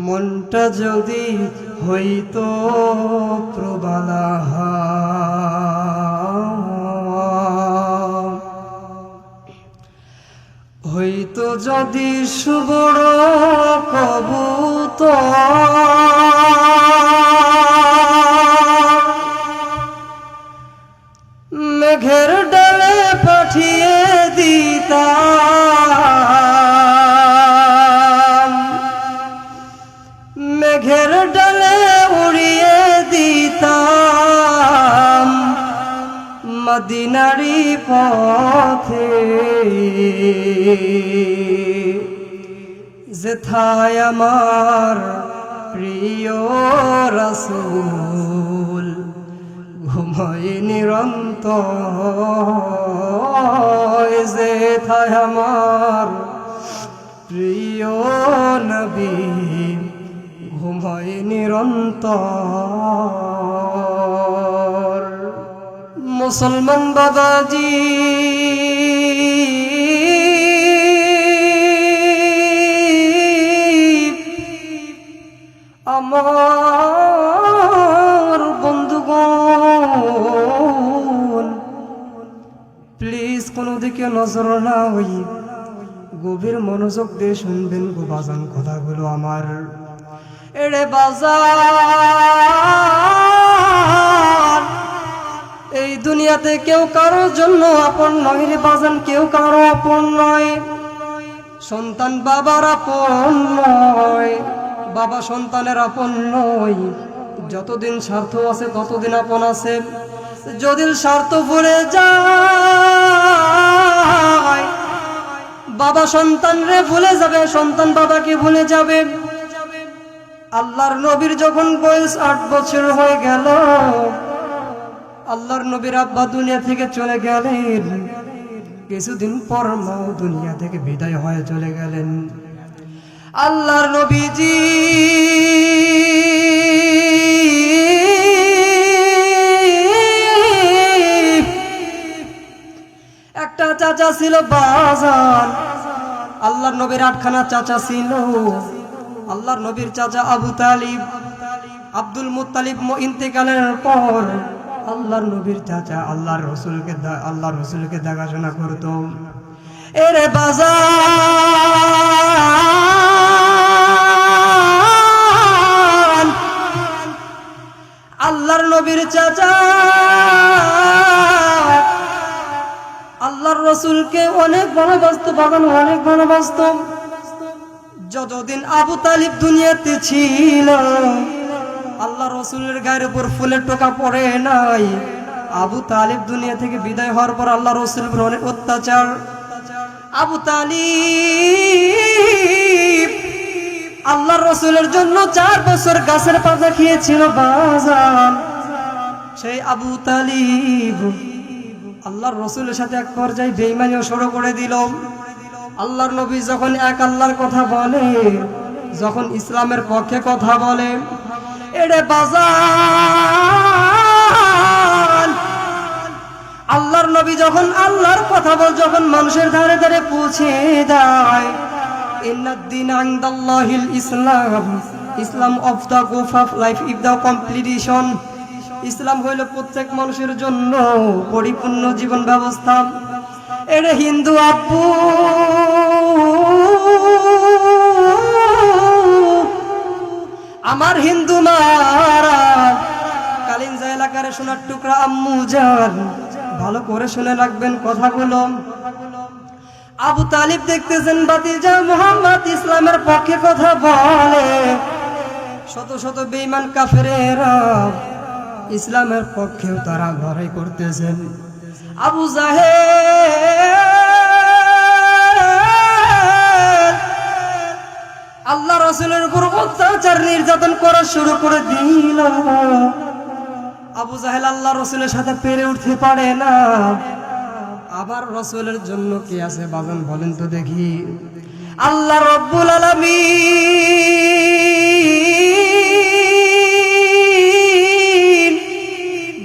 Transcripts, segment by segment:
মনটা যদি হইতো প্রবালা হইতো যদি সুবড় কবুতর মেঘের ডালে পাঠিয়ে দিতাম মেঘের ডালে উড়িয়ে দিতাম মদিনারি পথে যেথায় আমার প্রিয় রাসূল ঘুমায় নিরন্তর যেথায় আমার প্রিয় নবী ঘুমায় নিরন্তর মুসলমান বাবাজি আমার বন্ধুগণ প্লিজ কোনো দিকে নজর না হই গভীর মনোযোগ দিয়ে শুনবেন গো বাজান কথাগুলো আমার এরে বাজান এই দুনিয়াতে কেউ কারোর জন্য আপন নয় রে বাজান কেউ কারো আপন নয় সন্তান বাবার আপন নয় বাবা সন্তানের আপন নয় যতদিন স্বার্থ আছে ততদিন আপন আছে যদি স্বার্থ ভুলে যায় বাবা সন্তান রে ভুলে যাবে সন্তান বাবাকে ভুলে যাবে আল্লাহর নবীর যখন বয়স 8 বছর হয়ে গেল আল্লাহর নবীর আব্বা দুনিয়া থেকে চলে গেলেন কিছুদিন পর মাও দুনিয়া থেকে বিদায় হয়ে চলে গেলেন আল্লাহর নবীজি একটা চাচা ছিল বাজার আল্লাহর নবীর 8খানা চাচা ছিল আল্লাহর নবীর চাচা আবু তালিব আব্দুল মুত্তালিব ইন্তেকালের পর আল্লাহর নবীর চাচা আল্লাহর রাসূলকে দেখাশোনা করত এরে বাজার আল্লাহর নবীর চাচা আল্লাহর রাসূলকে অনেক ভালোবাসতো বাগান অনেক ভালোবাসতো যতদিন আবু তালিব দুনিয়াতে ছিল আল্লাহ রাসূলের গায়ের উপর ফুলের টোকা পড়ে নাই আবু তালিব দুনিয়া থেকে বিদায় হওয়ার পর আল্লাহ রাসূলের উপর অনেক অত্যাচার আবু তালিব আল্লাহর রাসূলের জন্য 4 বছর গাছের পাতা খেয়েছিল বাজান সেই আবু তালিব আল্লাহর রাসূলের সাথে এক পর্যায়ে বেঈমানিও শুরু করে দিল আল্লাহর নবী যখন এক আল্লাহর কথা বলে যখন ইসলামের পক্ষে কথা বলে এরে বাজার আল্লাহর নবী যখন আল্লাহর কথা বল যখন মানুষের ধারে ধারে পৌঁছে দেয় ইন্নাদ-দীন ইনদাল্লাহিল ইসলাম ইসলাম অফ দা গোফ of life if the completion Islam হইল প্রত্যেক মানুষের জন্য পরিপূর্ণ জীবন ব্যবস্থা এরে হিন্দু আব্বু আমার হিন্দু মারা কালিঞ্জা এলাকার সোনার টুকরা আম্মু জান ভালো করে শুনে রাখবেন কথাগুলো আবু তালিব দেখতেছেন ভাতিজা মুহাম্মদ ইসলামের পক্ষে কথা বলে শত শত বেঈমান কাফেরেরা ইসলামের পক্ষেও তারা লড়াই করতেছেন আবু জাহেল আল্লাহ রাসূলের উপর অত্যাচার নির্যাতন করা শুরু করে দিল আবু জাহেল আল্লাহ রাসূলের সাথে পেরে উঠতে পারে না আবার রাসূলের জন্য কি আছে বাজান বলেন তো দেখি আল্লাহ রাব্বুল আলামিন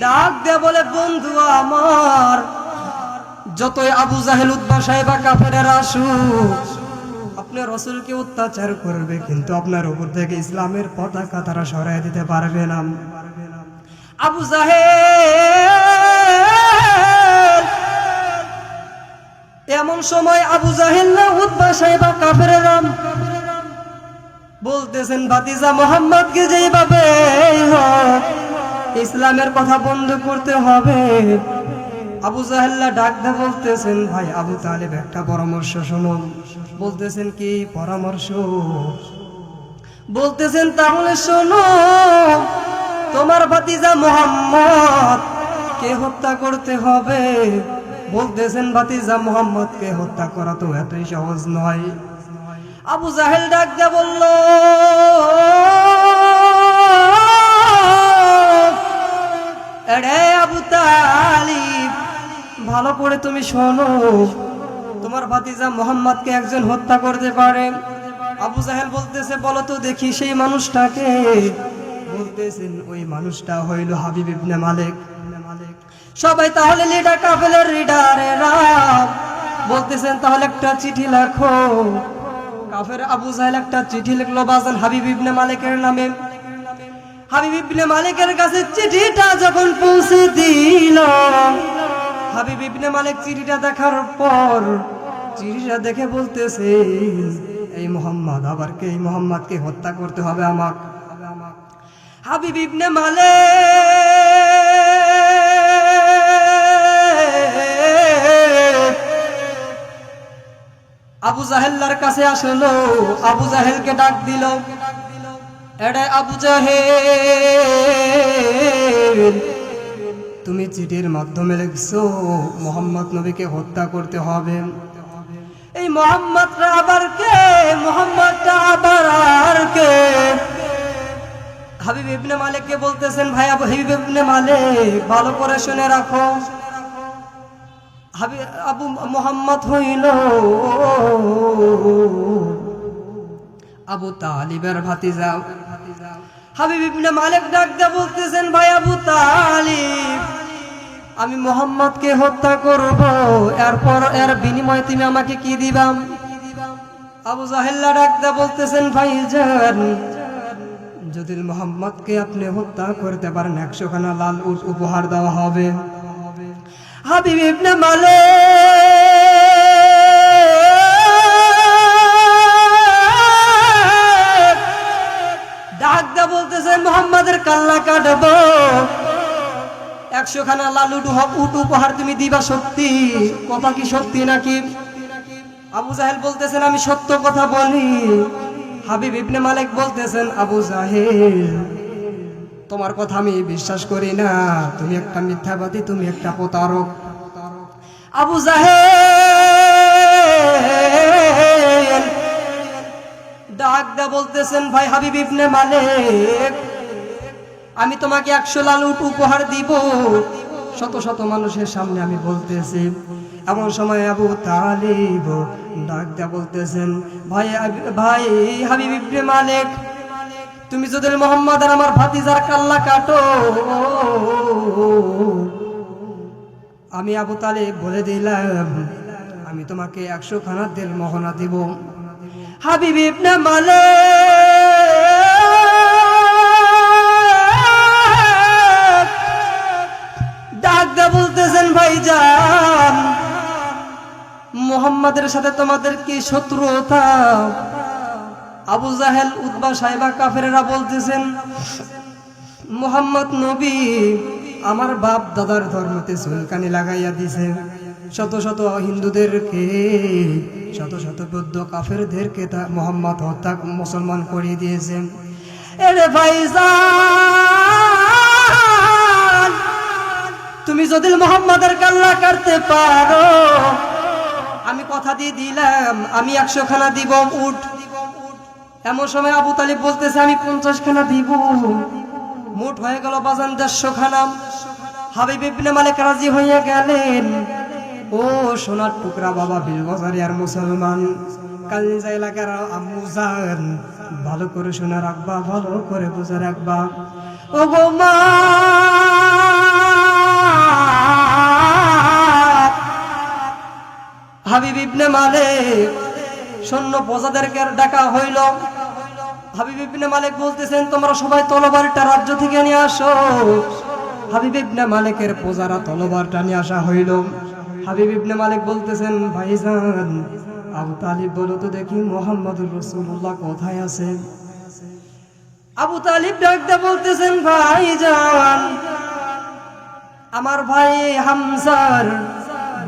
ডাক দে বলে বন্ধু আমার যতই আবু জাহেল উদ্বা সাহেবা কাফেরেরা আসুক আপনি রসুলকে অত্যাচার করবে, কিন্তু আপনার উপর থেকে ইসলামের পতাকা তারা সরাই দিতে পারবে না। আবু জাহেল, এমন সময় আবু জাহেল না উতবা সাহেবা কাফেররা বলতেছেন, ভাতিজা মোহাম্মদকে যেভাবে হোক ইসলামের কথা বন্ধ করতে হবে। আবু জাহেল্লা ডাক দিয়ে বলতেছেন, ভাই আবু তালেব একটা পরামর্শ শোনো। বলতেছেন, কি পরামর্শ? বলতেছেন, তাহলে শোনো, তোমার ভাতিজা মোহাম্মদ কে হত্যা করতে হবে। বলতেছেন, ভাতিজা মোহাম্মদকে হত্যা করা তো এতই সহজ নয়। আবু জাহেল ডাক দিয়ে বলল, এরে আবু তালিব, ভালো করে তুমি শোনো, তোমার ভাতিজা মোহাম্মদকে একজন হত্যা করতে পারে। আবু জাহেল বলতেছে, বলো তো দেখি সেই মানুষটাকে। বলতেছেন, ওই মানুষটা হইল হাবিব ইবনে মালিক। সবাই তাহলে লিডার, কাফেলার লিডারেরা বলতেছেন, তাহলে একটা চিঠি লেখো। কাফের আবু জাহেল একটা চিঠি লিখলো বাজান হাবিব ইবনে মালিকের নামে। হাবিব ইবনে মালিকের কাছে চিঠিটা যখন পৌঁছে দিল, হাবিব ইবনে মালিক চিঠিটা দেখার পর চিঠিটা দেখে বলতেছে, এই মোহাম্মদ আবার কে? এই মোহাম্মদকে হত্যা করতে হবে আমাকে। হাবিব ইবনে মালিক আবু জাহেল্লার কাছে আসলো, আবু জাহেলকে ডাক দিল, এরে আবু জাহেল, তুমি চিঠির মাধ্যমে লিখছো মোহাম্মদ নবীকে হত্যা করতে হবে। এই মোহাম্মদটা আবার কে? মোহাম্মদটা আবার আর কে? হাবিব ইবনে মালিককে বলতেছেন, ভাই হাবিব ইবনে মালিক, ভালো করে শুনে রাখো, আবু মোহাম্মদ হইল আবু তালিবের ভাতিজা। হাবিব ইবনে মালিক ডাক দিয়ে বলতেছেন, ভাই আবু তালিব, আমি মোহাম্মদকে হত্যা করব, এরপর এর বিনিময়ে তুমি আমাকে কি দিবা? আবু জাহেল্লা ডাক দিয়ে বলতেছেন, ভাইজান, যদি মোহাম্মদকে আপনি হত্যা করতে পারেন 100 খানা লাল উট উপহার দেওয়া হবে। হাবিব ইবনে মালিক ডাক দিয়ে বলতেছেন, মোহাম্মদের কাল্লা কাটবো, 100 খানা লাল উট উপহার তুমি দিবা, সত্যি কথা কি সত্যি নাকি? আবু জাহেল বলতেছেন, আমি সত্য কথা বলি। হাবিব ইবনে মালিক বলতেছেন, আবু জাহেল, তোমার কথা আমি বিশ্বাস করি না, তুমি একটা মিথ্যাবাদী, তুমি একটা প্রতারক। আবু জাহেল ডাক দা বলতেছেন, ভাই হাবিব ইবনে মালিক, আমি তোমাকে 100 লাল উট উপহার দিব, শত শত মানুষের সামনে আমি বলতেছি। এমন সময় আবু তালিব ডাক দা বলতেছেন, ভাই ভাই হাবিব ইবনে মালিক, তুমি যদি মোহাম্মদ আর আমার ভাতিজার কাল্লা কাটো, আমি আবু তালিব বলে দিলাম, আমি তোমাকে 100 খানা তেল মোহনা দিব। হাবিব ইবনে মালিক ডাক দা বলতেছেন, ভাইজান, মুহাম্মাদের সাথে তোমাদের কি শত্রুতা? আবু জাহেল, উতবা সাহেবা কাফেরেরা বলতেছেন, মুহাম্মদ নবী আমার বাপ দাদার ধর্মতে চুলকানি লাগাইয়া দিছে, শত শত হিন্দুদেরকে, শত শত বৌদ্ধ কাফেরদেরকে মুহাম্মদ হত্যা মুসলমান করিয়ে দিয়েছে। এরে ভাইজান, তুমি যদি মুহাম্মাদের কাল্লা কাটতে পারো, আমি কথা দিয়ে দিলাম, আমি 100 খানা দিব উট। এমন সময় আবু তালিব বলতেছে, আমি 50 খানা দিব। মোট হয়ে গেল বাজান 150 খানা। হাবিব ইবনে মালিক রাজি হয়ে গেলেন। ও সোনার টুকরা বাবা বিলবাজারিয়ার মুসলমান, কালিজা এলাকার আম্মু জান, ভালো করে শুনে রাখবা, ভালো করে বুঝে রাখবা। ও গো মা, হাবিব ইবনে মালিক সৈন্য প্রজাদেরকে ডাকা হইল। হাবিব ইবনে মালিক বলতেছেন তোমরা সবাই তলোয়ারটা রাজ্য থেকে নিয়ে আসো। হাবিব ইবনে মালিকের প্রজারা তলোয়ারটা নিয়ে আসা হইল। হাবিব ইবনে মালিক বলতেছেন ভাইজান আবু তালিব বলো তো দেখি মুহাম্মদুর রাসূলুল্লাহ কোথায় আছে? আবু তালিব ডাকতে বলতেছেন ভাইজান আমার ভাই হামজার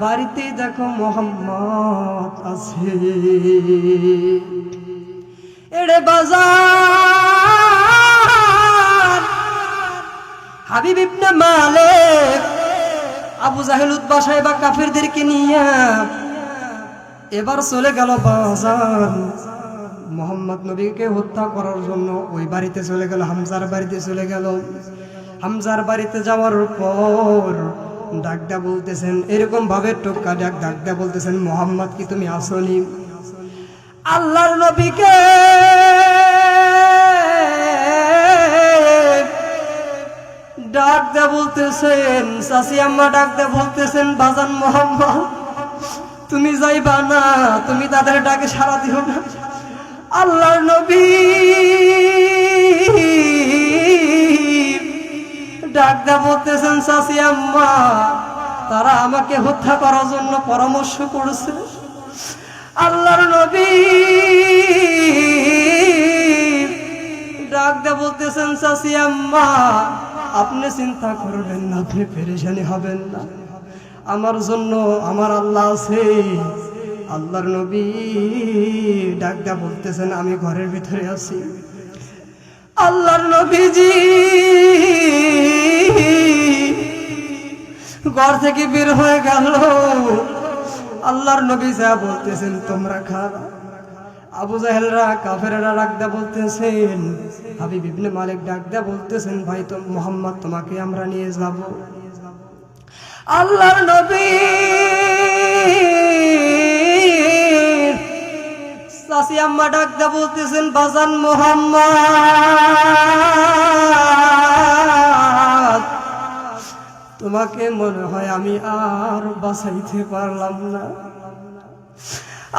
বাড়িতে দেখো মুহাম্মদ আছে। এড়ে বাজার হাবিব ইবনে মালিক আবু জাহেল উতবা সাহেবা কাফেরদেরকে নিয়ে এবার চলে গেল বাজার। মোহাম্মদ নবীকে হত্যা করার জন্য ওই বাড়িতে চলে গেল, হামজার বাড়িতে চলে গেল। হামজার বাড়িতে যাওয়ার পর ডাকদা বলতেছেন এরকম ভাবে টোকা ডাকদা বলতেছেন মোহাম্মদ কি তুমি আসনি? আল্লাহর নবীকে ডাকদা বলতেছেন চাচি আম্মা ডাকদা বলতেছেন বাজান মোহাম্মদ তুমি যাইবা না, তুমি তাদের ডাকে সাড়া দিও না। আল্লাহর নবী ডাকদা বলতেছেন চাচি আম্মা তারা আমাকে হত্যা করার জন্য পরামর্শ করেছে। আল্লাহর নবী ডাকদা বলতেছেন চাচি আম্মা আপনি চিন্তা করবেন না, আপনি পেরেশানি হবেন না, আমার জন্য আমার আল্লাহ আছে। আল্লাহর নবী ডাকদা বলতেছেন আমি ঘরের ভিতরে আছি। আল্লাহর নবীজি ঘর থেকে বের হয়ে গেল। আল্লাহর নবী যা বলতেছেন তোমরা খাবা। আবু জাহেলরা কাফেররা ডাকদা বলতেছেন হাবিব ইবনে মালিক ডাকদা বলতেছেন ভাই তো মুহাম্মদ তোমাকে আমরা নিয়ে যাব। আল্লাহর নবী চাচি আম্মা ডাকদা বলতেছেন বাজান মুহাম্মদ তোমাকে মনে হয় আমি আর বাঁচাইতে পারলাম না।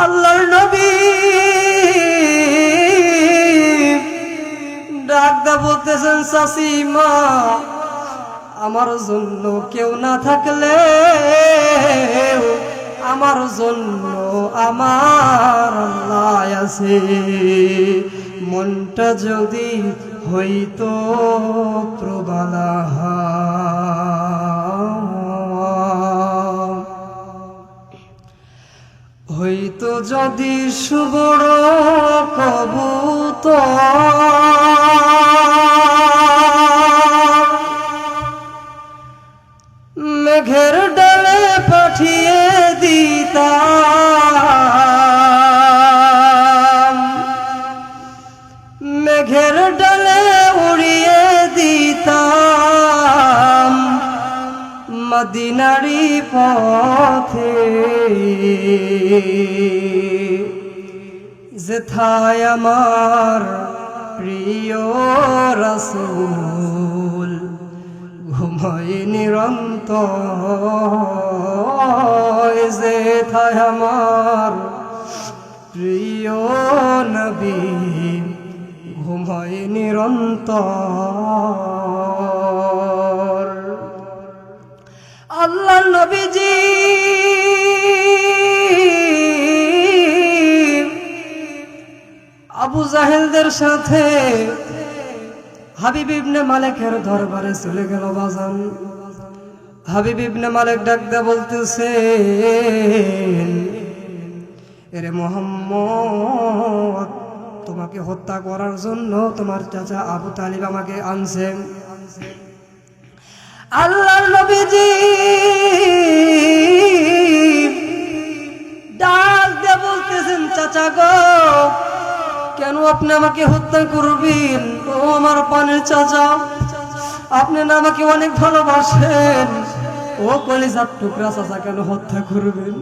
আল্লাহর নবী ডাকদা বলতেছেন চাচি মা আমার জন্য কেউ না থাকলে আমার জন্য আমার আল্লাহ আছে। মনটা যদি হইতো প্রবালা হইতো যদি সুবড় কবুতর মেঘের ডালে পাঠিয়ে দিতাম, মেঘের ডালে উড়িয়ে দিতাম মদিনারি পথে। যেথায় আমার প্রিয় রাসূল ঘুমায় নিরন্তর, যেথায় আমার প্রিয় নবী ঘুমায় নিরন্তর। আল্লাহ নবীজি আবু জাহেলদের সাথে হাবিব ইবনে মালিকের দরবারে চলে গেল বাজান। হাবিব ইবনে মালিক ডাকদা বলতেছেন এরে মুহাম্মদ তোমাকে হত্যা করার জন্য তোমার চাচা আবু তালিব আমাকে আনছে। আল্লাহর নবীজি ডাকদা বলতেছেন চাচা গো কেন আপনি আমাকে হত্যা করবেন? ও আমার পানের চাচা আপনি না আমাকে অনেক ভালোবাসেন, ও কলিজার টুকরা চাচা কেন হত্যা করবেন?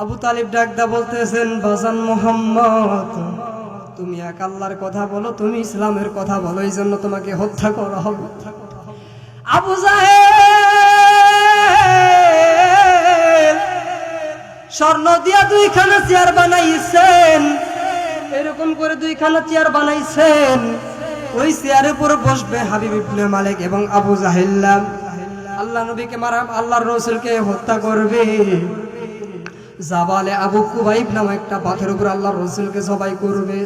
আবু তালিব ডাকদা বলতেছেন বাজান মুহাম্মদ তুমি এক আল্লাহর কথা বলো, তুমি ইসলামের কথা বলো, এই জন্য তোমাকে হত্যা করা হবে। আবু জাহেল স্বর্ণ দিয়া দুইখানা চেয়ার বানাইছেন, এরকম করে দুইখানা চেয়ার বানাইছেন। ওই চেয়ারের উপর বসবে হাবিব ইবনে মালিক এবং আবু জাহেল। আল্লাহ নবীকে মারা, আল্লাহর রাসূলকে হত্যা করবে। জাবালে আবু কুবাইব নামে একটা পাথরের উপর আল্লাহর রাসূলকে জবাই করবে।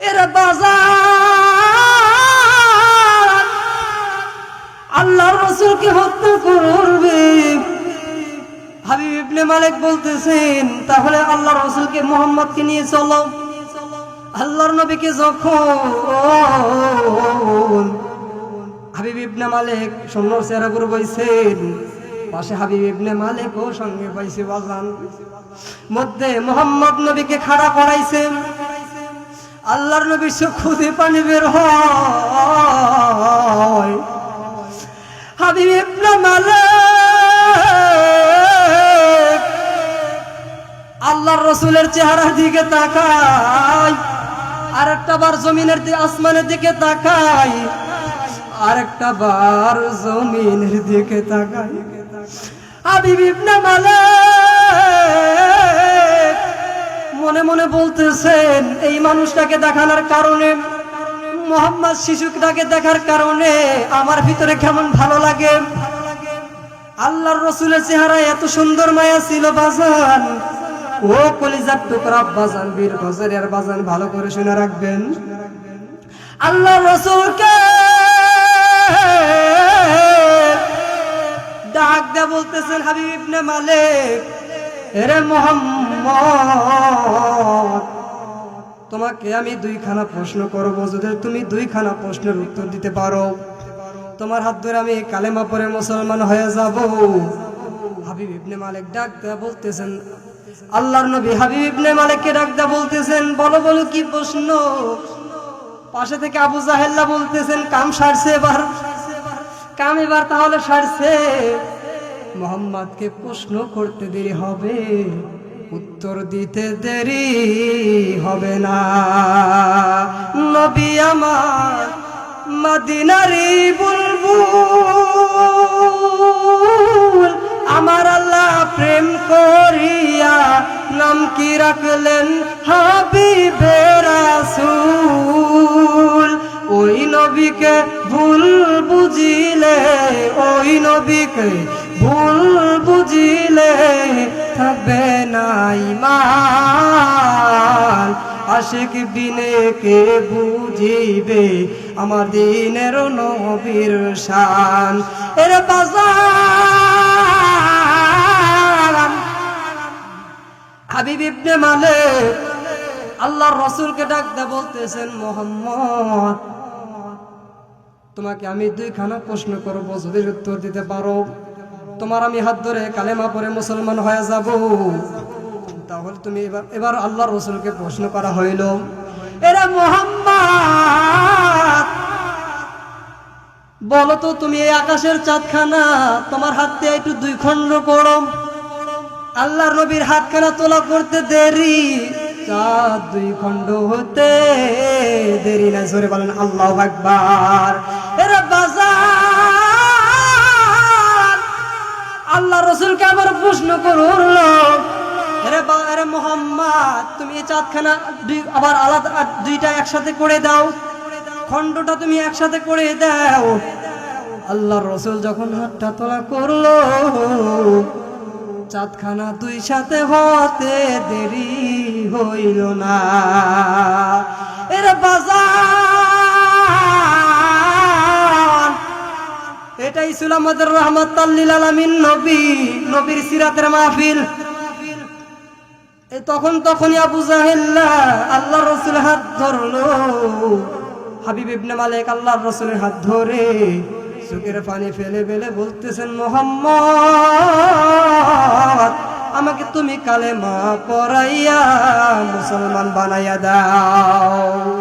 এরা বাজার আল্লাহর রাসূলকে হত্যা করবে। হাবিব ইবনে মালিক বলতেছেন, তাহলে আল্লাহর রাসূলকে মুহাম্মদকে নিয়ে চলো। আল্লাহর নবীকে যখন হাবিব ইবনে মালিক সুন্দর চেহারা করে বইছেন, পাশে হাবিব ইবনে মালিকও সঙ্গে পাইছে। বাজান মধ্যে মুহাম্মদ নবীকে খাড়া করাইছে। আল্লাহর নবীর চক্ষু দিয়ে পানি বের হয়। হাবিব ইবনে মালিক আল্লাহর রাসূলের চেহারার দিকে তাকায়, আরেকটা বার জমিনের দিকে, আসমানের দিকে তাকায়, আরেকটা বার জমিনের দিকে তাকায়। হাবিব ইবনে মালিক মনে মনে বলতেছেন, এই মানুষটাকে দেখানোর কারণে, মুহাম্মদ শিশুটাকে দেখার কারণে আমার ভিতরে কেমন ভালো লাগে। আল্লাহর রাসূলের চেহারা এত সুন্দর মায়া ছিল। বাজান ও কলিজার টুকরা বাজান, বীর গজরের বাজান, ভালো করে শুনে রাখবেন। আল্লাহর রাসূলকে ডাক দিয়ে বলতেছেন, হাবিব ইবনে মালিক, এরে মুহাম্মদ, তোমাকে আমি দুইখানা প্রশ্ন করব। যদি তুমি দুইখানা প্রশ্নের উত্তর দিতে পারো, তোমার হাত ধরে আমি কালেমা পড়ে মুসলমান হয়ে যাব। হাবিব ইবনে মালিক ডাক দিয়ে বলতেছেন, আল্লাহর নবী হাবিব ইবনে মালিককে ডাক দিয়ে বলতেছেন, বলো বলো কি প্রশ্ন। পাশে থেকে আবু জাহেল বলতেছেন, কাম সারছে এবার, কাম এবার তাহলে সারছে। মুহাম্মদকে প্রশ্ন করতে দেরি হবে, উত্তর দিতে দেরি হবে না। নবী আমার মদিনারি বুলবুল, আমার আল্লাহ প্রেম করিয়া নাম কি রাখলেন হাবিবে রাসূল। ওই নবীকে ভুল বুঝিলে, ওই নবীকে ভুল বুঝিলে থাকবে না ঈমান। আশিক বিনে কে বুঝিবে আমার দিনের নবীর শান। এর বাজার হাবিব ইবনে মালিক আল্লাহর রাসূলকে ডাক দিয়ে বলতেছেন, মুহাম্মদ, তোমাকে আমি দুইখানা প্রশ্ন করব, যদি উত্তর দিতে পারো তোমার আমি হাত ধরে কালেমা পড়ে মুসলমান হয়ে যাব। তাহলে তুমি এবার আল্লাহর রাসূলকে প্রশ্ন করা হইল, এরা মুহাম্মদ, বলো তো তুমি এই আকাশের চাঁদখানা তোমার হাত দিয়ে একটু দুই খণ্ড করো। আল্লাহর নবীর হাতখানা তোলা করতে দেরি, চাঁদ দুই খণ্ড হতে দেরি না। জোরে বলেন আল্লাহু আকবার। এরা বাজার আল্লাহর রাসূলকে আবার প্রশ্ন করলো, আরে মুহাম্মদ, তুমি এই চাঁদখানা আবার আলাদা দুইটা একসাথে করে দাও, খণ্ডটা তুমি একসাথে করে দাও। আল্লাহর রাসূল যখন হাতটা তোলা করলো, চাঁদখানা দুই সাথে হতে দেরি হইল না। এরা বাজার এটাই ছিল আমাদের রাহমাতাল লিল আলামিন নবী, নবীর সিরাতের মাহফিল। তখনই আবু জাহেল আল্লাহর রাসূলের হাত ধরলো। হাবিব ইবনে মালিক আল্লাহর রাসূলের হাত ধরে চোখের পানি ফেলে ফেলে বলতেছেন, মুহাম্মদ, আমাকে তুমি কালেমা পড়াইয়া মুসলমান বানাইয়া দাও।